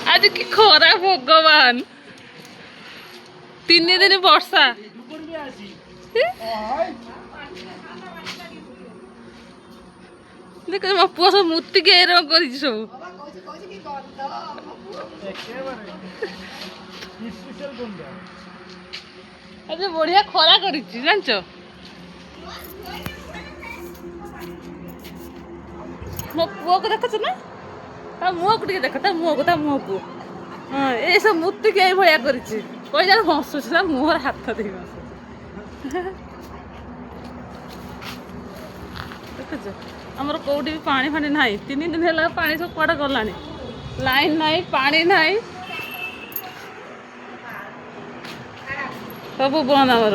आज कि खरा भगवान 3 दिन वर्षा देख मो पुआ सब मूर्ति के रंग कर सब आज बढ़िया खरा कर जानच मो पुआ को देखु ना ता मुह को देख ता मुह को हाँ ये सब मूर्ति के भाया कर हसुच ना मुहर हाथ दे देखुच आमर कौटी भी पानी फानी ना 3 दिन है पानी सब कड़े गला लाइन ना पानी ना सब बंद आमर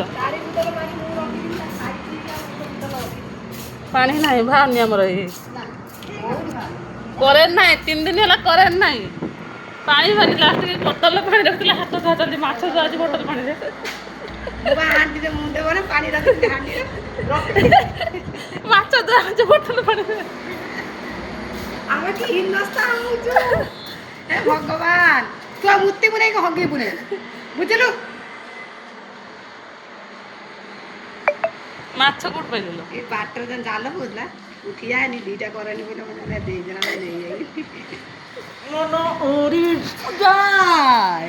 पानी ना बाहर आमर ये करेन्ट ना 3 दिन है करेन्ट ना पानी भारी लास्ट बोतल पानी रखते हाथ खाते माछ आज बोतल पानी माछ आज बोतल पानी भगवान तू मूर्ति बुने हगे बुने बुझलु माछ कोट पाइल ये बाटर जन जाल बुझला उठिया नहीं दीटा करनी बोले मैंने दे जना नहीं आई नो नो ओरी जाय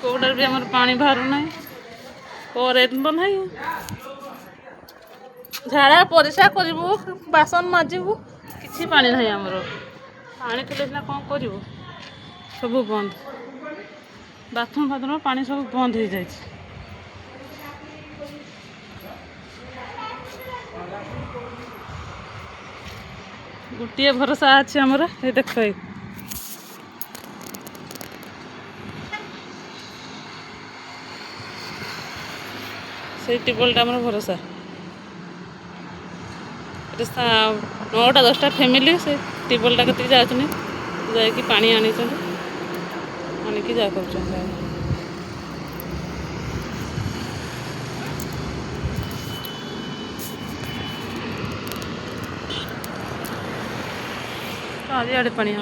कोडर भी हमर पानी बाहर ना करेन्ट ना झाड़ा परिस्रा करू बासन माजिबू किसी पानी ना आमर पानी थे ना कौन करू सब बंद बाथरूम फाथरूम पानी सब बंद हो जाए गोटे भरोसा अच्छे आमर ये देख से टिबलटा आमर भरोसा 9टा 10टा फैमिली से टिबलटा के जाऊँ जाकि पानी आनी आनिकी जा कर चारिआडे पानी